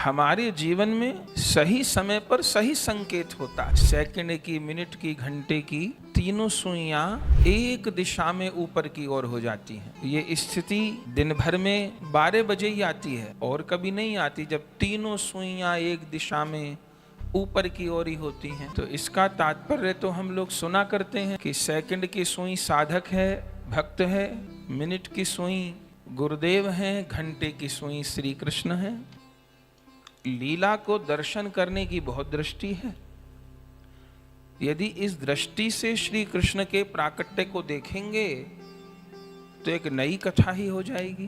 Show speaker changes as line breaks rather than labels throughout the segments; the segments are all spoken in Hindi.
हमारे जीवन में सही समय पर सही संकेत होता है। सेकंड की, मिनट की, घंटे की तीनों सुइयां एक दिशा में ऊपर की ओर हो जाती हैं। ये स्थिति दिन भर में 12 बजे ही आती है और कभी नहीं आती जब तीनों सुइयां एक दिशा में ऊपर की ओर ही होती हैं। तो इसका तात्पर्य तो हम लोग सुना करते हैं कि सेकंड की सुई साधक है, भक्त है, मिनट की सुई गुरुदेव हैं, घंटे की सुई श्री कृष्ण है। लीला को दर्शन करने की बहुत दृष्टि है। यदि इस दृष्टि से श्री कृष्ण के प्राकट्य को देखेंगे तो एक नई कथा ही हो जाएगी।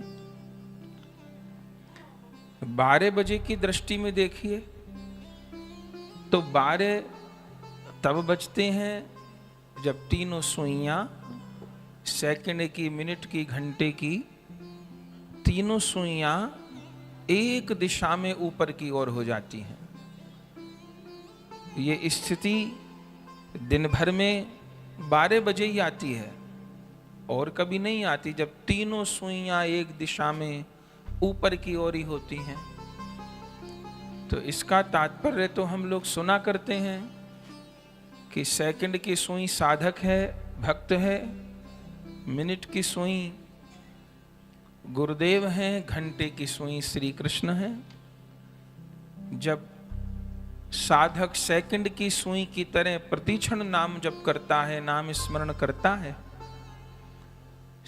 12 बजे की दृष्टि में देखिए तो 12 तब बजते हैं जब तीनों सुइयां, सेकंड की, मिनट की, घंटे की तीनों सुइयां एक दिशा में ऊपर की ओर हो जाती हैं। ये स्थिति दिन भर में 12 बजे ही आती है और कभी नहीं आती जब तीनों सुइयां एक दिशा में ऊपर की ओर ही होती हैं। तो इसका तात्पर्य तो हम लोग सुना करते हैं कि सेकंड की सुई साधक है, भक्त है, मिनट की सुई गुरुदेव हैं, घंटे की सुई श्री कृष्ण है। जब साधक सेकंड की सुई की तरह प्रतिक्षण नाम जप करता है, नाम स्मरण करता है,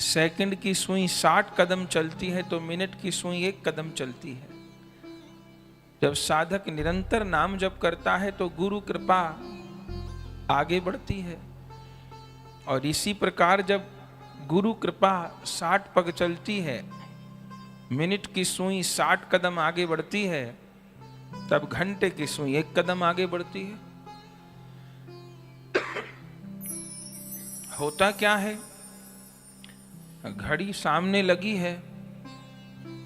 सेकंड की सुई 60 कदम चलती है तो मिनट की सुई 1 कदम चलती है। जब साधक निरंतर नाम जप करता है तो गुरु कृपा आगे बढ़ती है। और इसी प्रकार जब गुरु कृपा 60 पग चलती है, मिनट की सुई 60 कदम आगे बढ़ती है, तब घंटे की सुई 1 कदम आगे बढ़ती है। होता क्या है, घड़ी सामने लगी है,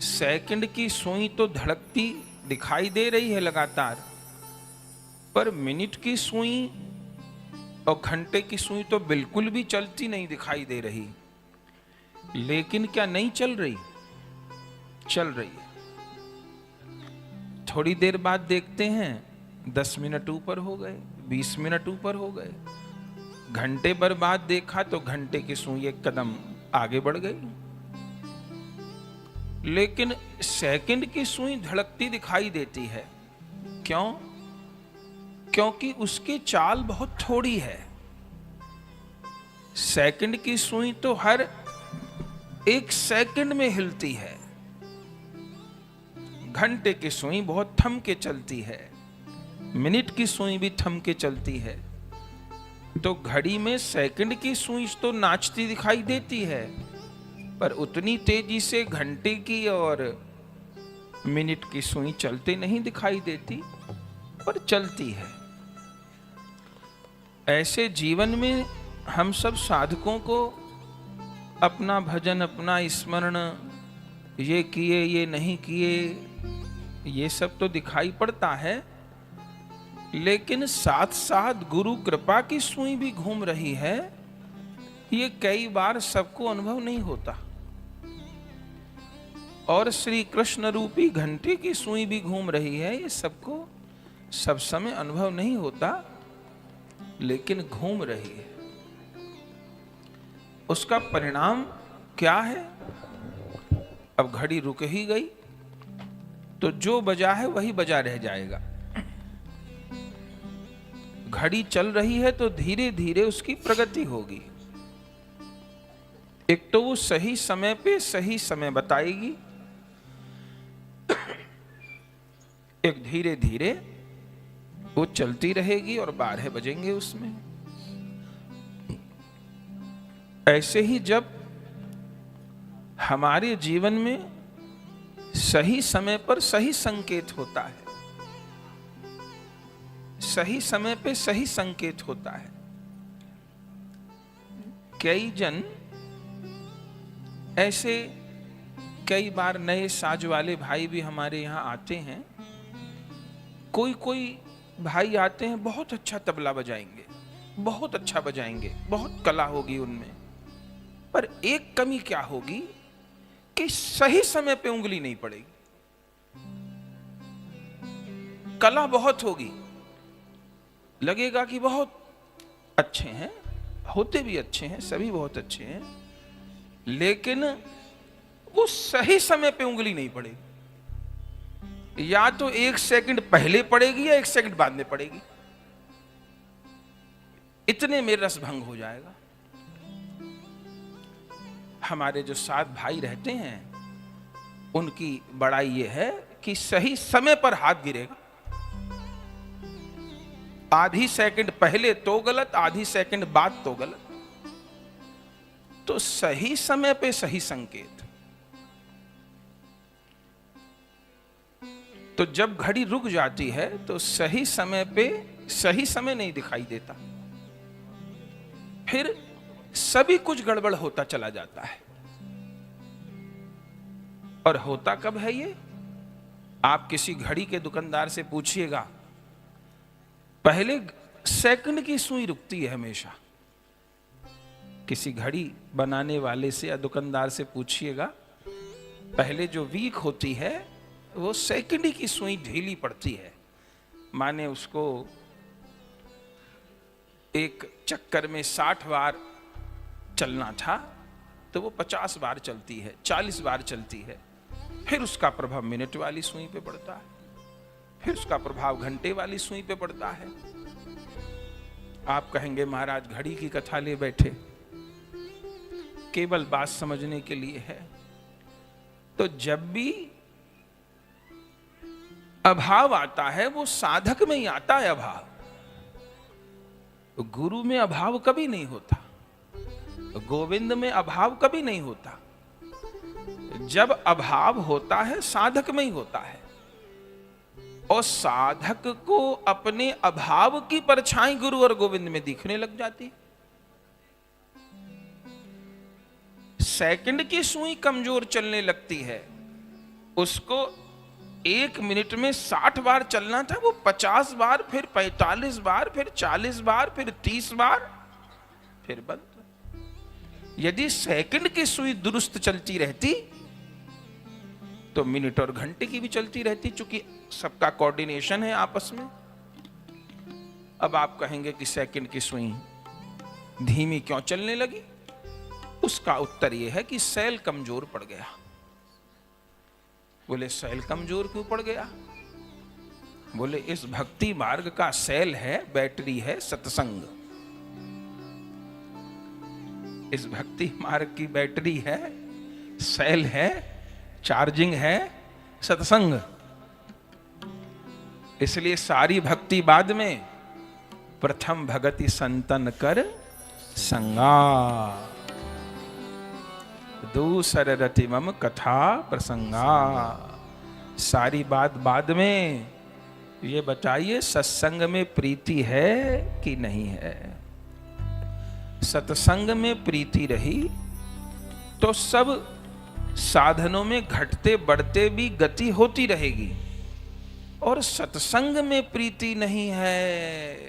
सेकंड की सुई तो धड़कती दिखाई दे रही है लगातार, पर मिनट की सुई और घंटे की सुई तो बिल्कुल भी चलती नहीं दिखाई दे रही। लेकिन क्या नहीं चल रही? चल रही है। थोड़ी देर बाद देखते हैं 10 मिनट ऊपर हो गए, 20 मिनट ऊपर हो गए। घंटे भर बाद देखा तो घंटे की सुई 1 कदम आगे बढ़ गई। लेकिन सेकंड की सुई धड़कती दिखाई देती है। क्यों? क्योंकि उसकी चाल बहुत थोड़ी है। सेकंड की सुई तो हर 1 सेकंड में हिलती है, घंटे की सुई बहुत थम के चलती है, मिनट की सुई भी थम के चलती है। तो घड़ी में सेकंड की सुई तो नाचती दिखाई देती है, पर उतनी तेजी से घंटे की और मिनट की सुई चलते नहीं दिखाई देती, पर चलती है। ऐसे जीवन में हम सब साधकों को अपना भजन, अपना स्मरण, ये किए, ये नहीं किए, ये सब तो दिखाई पड़ता है, लेकिन साथ साथ गुरु कृपा की सुई भी घूम रही है, ये कई बार सबको अनुभव नहीं होता। और श्री कृष्ण रूपी घंटे की सुई भी घूम रही है, ये सबको सब समय अनुभव नहीं होता, लेकिन घूम रही है। उसका परिणाम क्या है? अब घड़ी रुक ही गई तो जो बजा है वही बजा रह जाएगा। घड़ी चल रही है तो धीरे धीरे उसकी प्रगति होगी। एक तो वो सही समय पे सही समय बताएगी, एक धीरे धीरे वो चलती रहेगी और 12 बजेंगे उसमें। ऐसे ही जब हमारे जीवन में सही समय पर सही संकेत होता है, सही समय पे सही संकेत होता है। कई जन ऐसे, कई बार नए साज वाले भाई भी हमारे यहाँ आते हैं। कोई कोई भाई आते हैं, बहुत अच्छा तबला बजाएंगे, बहुत अच्छा बजाएंगे, बहुत कला होगी उनमें, पर एक कमी क्या होगी कि सही समय पे उंगली नहीं पड़ेगी। कला बहुत होगी, लगेगा कि बहुत अच्छे हैं, होते भी अच्छे हैं, सभी बहुत अच्छे हैं, लेकिन वो सही समय पे उंगली नहीं पड़ेगी। या तो 1 सेकंड पहले पड़ेगी या 1 सेकंड बाद में पड़ेगी, इतने में रस भंग हो जाएगा। हमारे जो 7 भाई रहते हैं उनकी बड़ाई ये है कि सही समय पर हाथ गिरेगा। आधी सेकंड पहले तो गलत, आधी सेकंड बाद तो गलत। तो सही समय पे सही संकेत। तो जब घड़ी रुक जाती है तो सही समय पे सही समय नहीं दिखाई देता, फिर सभी कुछ गड़बड़ होता चला जाता है। और होता कब है ये? आप किसी घड़ी के दुकानदार से पूछिएगा, पहले सेकंड की सुई रुकती है हमेशा। किसी घड़ी बनाने वाले से या दुकानदार से पूछिएगा, पहले जो वीक होती है वो सेकंड की सुई ढीली पड़ती है। माने उसको एक चक्कर में 60 बार चलना था तो वो 50 बार चलती है, 40 बार चलती है। फिर उसका प्रभाव मिनट वाली सुई पे पड़ता है, फिर उसका प्रभाव घंटे वाली सुई पे पड़ता है। आप कहेंगे महाराज घड़ी की कथा ले बैठे, केवल बात समझने के लिए है। तो जब भी अभाव आता है वो साधक में ही आता है अभाव, गुरु में अभाव कभी नहीं होता, गोविंद में अभाव कभी नहीं होता। जब अभाव होता है साधक में ही होता है, और साधक को अपने अभाव की परछाई गुरु और गोविंद में दिखने लग जाती। सेकंड की सुई कमजोर चलने लगती है, उसको 1 मिनट में 60 बार चलना था, वो 50 बार, फिर 45 बार, फिर 40 बार, फिर 30 बार, फिर बंद। यदि सेकंड की सुई दुरुस्त चलती रहती तो मिनट और घंटे की भी चलती रहती, चूंकि सबका कोऑर्डिनेशन है आपस में। अब आप कहेंगे कि सेकंड की सुई धीमी क्यों चलने लगी? उसका उत्तर यह है कि सेल कमजोर पड़ गया। बोले सेल कमजोर क्यों पड़ गया? बोले इस भक्ति मार्ग का सेल है, बैटरी है सत्संग। इस भक्ति मार्ग की बैटरी है, सेल है, चार्जिंग है सत्संग। इसलिए सारी भक्ति बाद में, प्रथम भगति संतन कर संगा, दूसर रति मम कथा प्रसंगा। सारी बात बाद में। ये बताइए सत्संग में प्रीति है कि नहीं है? सत्संग में प्रीति रही तो सब साधनों में घटते बढ़ते भी गति होती रहेगी, और सत्संग में प्रीति नहीं है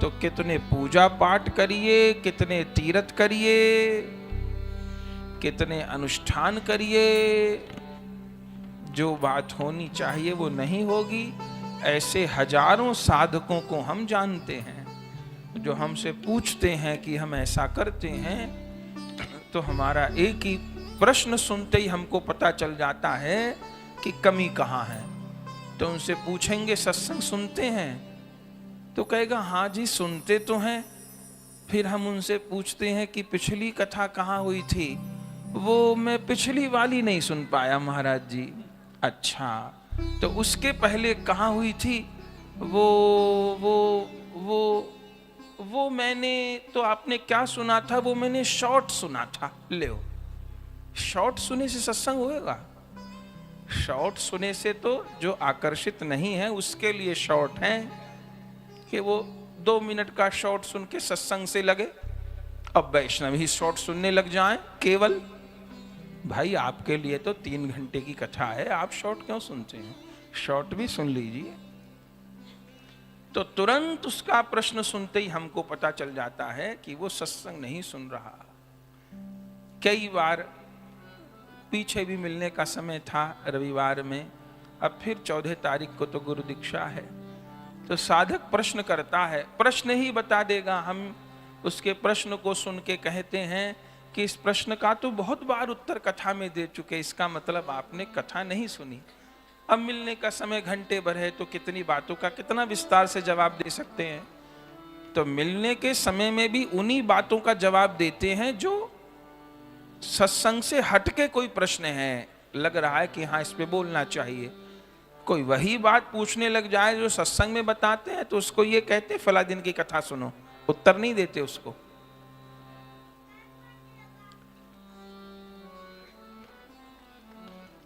तो कितने पूजा पाठ करिए, कितने तीर्थ करिए, कितने अनुष्ठान करिए, जो बात होनी चाहिए वो नहीं होगी। ऐसे हजारों साधकों को हम जानते हैं जो हमसे पूछते हैं कि हम ऐसा करते हैं, तो हमारा एक ही प्रश्न सुनते ही हमको पता चल जाता है कि कमी कहाँ है। तो उनसे पूछेंगे सत्संग सुनते हैं? तो कहेगा हाँ जी सुनते तो हैं। फिर हम उनसे पूछते हैं कि पिछली कथा कहाँ हुई थी? वो मैं पिछली वाली नहीं सुन पाया महाराज जी। अच्छा, तो उसके पहले कहाँ हुई थी? वो मैंने, तो आपने क्या सुना था? वो मैंने शॉर्ट सुना था। ले शॉर्ट सुने से सत्संग होएगा? शॉर्ट सुने से तो जो आकर्षित नहीं है उसके लिए शॉर्ट है कि वो 2 मिनट का शॉर्ट सुन के सत्संग से लगे। अब वैष्णव ही शॉर्ट सुनने लग जाएं केवल। भाई आपके लिए तो 3 घंटे की कथा है, आप शॉर्ट क्यों सुनते हैं? शॉर्ट भी सुन लीजिए। तो तुरंत उसका प्रश्न सुनते ही हमको पता चल जाता है कि वो सत्संग नहीं सुन रहा। कई बार पीछे भी मिलने का समय था रविवार में, अब फिर 14 तारीख को तो गुरु दीक्षा है। तो साधक प्रश्न करता है, प्रश्न ही बता देगा। हम उसके प्रश्न को सुन के कहते हैं कि इस प्रश्न का तो बहुत बार उत्तर कथा में दे चुके, इसका मतलब आपने कथा नहीं सुनी। अब मिलने का समय घंटे भर है तो कितनी बातों का कितना विस्तार से जवाब दे सकते हैं। तो मिलने के समय में भी उन्हीं बातों का जवाब देते हैं जो सत्संग से हटके कोई प्रश्न है, लग रहा है कि हाँ इस पे बोलना चाहिए। कोई वही बात पूछने लग जाए जो सत्संग में बताते हैं तो उसको ये कहते फला दिन की कथा सुनो, उत्तर नहीं देते उसको।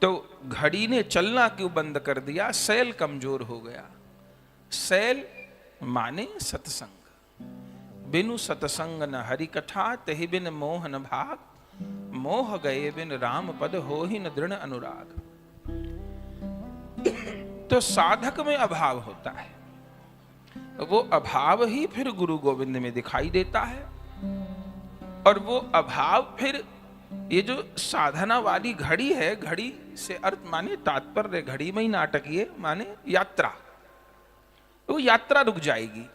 तो घड़ी ने चलना क्यों बंद कर दिया? सैल कमजोर हो गया। सैल माने सत्संग। बिनु सत्संग न हरि कथा, तहि बिन मोह न भाग। मोह गए बिन राम पद, हो ही न दृढ़ अनुराग। तो साधक में अभाव होता है, वो अभाव ही फिर गुरु गोविंद में दिखाई देता है। और वो अभाव फिर ये जो साधना वाली घड़ी है, घड़ी से अर्थ माने तात्पर्य, घड़ी में ही नाटक ये माने यात्रा। वो यात्रा रुक जाएगी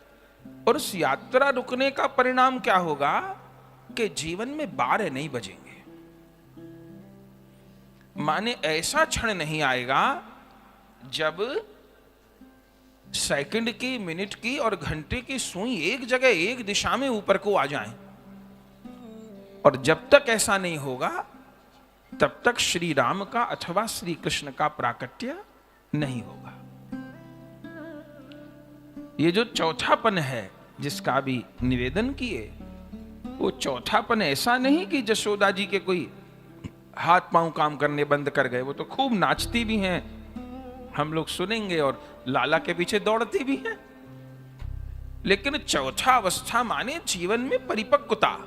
और उस यात्रा रुकने का परिणाम क्या होगा कि जीवन में 12 नहीं बजेंगे। माने ऐसा क्षण नहीं आएगा जब सेकंड की, मिनट की और घंटे की सुई एक जगह एक दिशा में ऊपर को आ जाएं। और जब तक ऐसा नहीं होगा तब तक श्री राम का अथवा श्री कृष्ण का प्राकट्य नहीं होगा। ये जो चौथापन है जिसका भी निवेदन किए, वो चौथापन ऐसा नहीं कि जशोदा जी के कोई हाथ पांव काम करने बंद कर गए, वो तो खूब नाचती भी हैं, हम लोग सुनेंगे, और लाला के पीछे दौड़ती भी हैं। लेकिन चौथा अवस्था माने जीवन में परिपक्वता,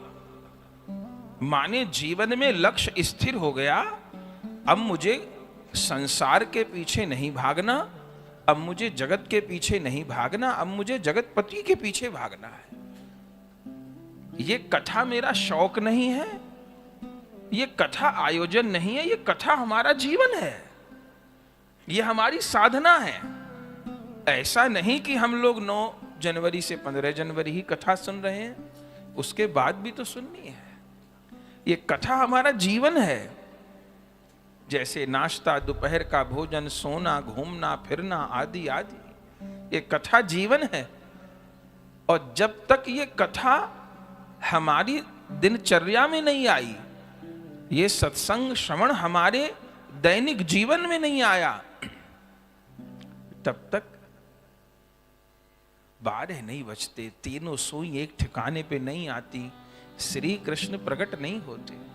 माने जीवन में लक्ष्य स्थिर हो गया। अब मुझे संसार के पीछे नहीं भागना, अब मुझे जगत के पीछे नहीं भागना, अब मुझे जगतपति के पीछे भागना है। ये कथा मेरा शौक नहीं है, ये कथा आयोजन नहीं है, ये कथा हमारा जीवन है, ये हमारी साधना है। ऐसा नहीं कि हम लोग 9 जनवरी से 15 जनवरी ही कथा सुन रहे हैं, उसके बाद भी तो सुननी है। ये कथा हमारा जीवन है। जैसे नाश्ता, दोपहर का भोजन, सोना, घूमना फिरना आदि आदि, ये कथा जीवन है। और जब तक ये कथा हमारी दिनचर्या में नहीं आई, ये सत्संग श्रवण हमारे दैनिक जीवन में नहीं आया, तब तक 12 नहीं बजते, तीनों सुई एक ठिकाने पे नहीं आती, श्री कृष्ण प्रकट नहीं होते।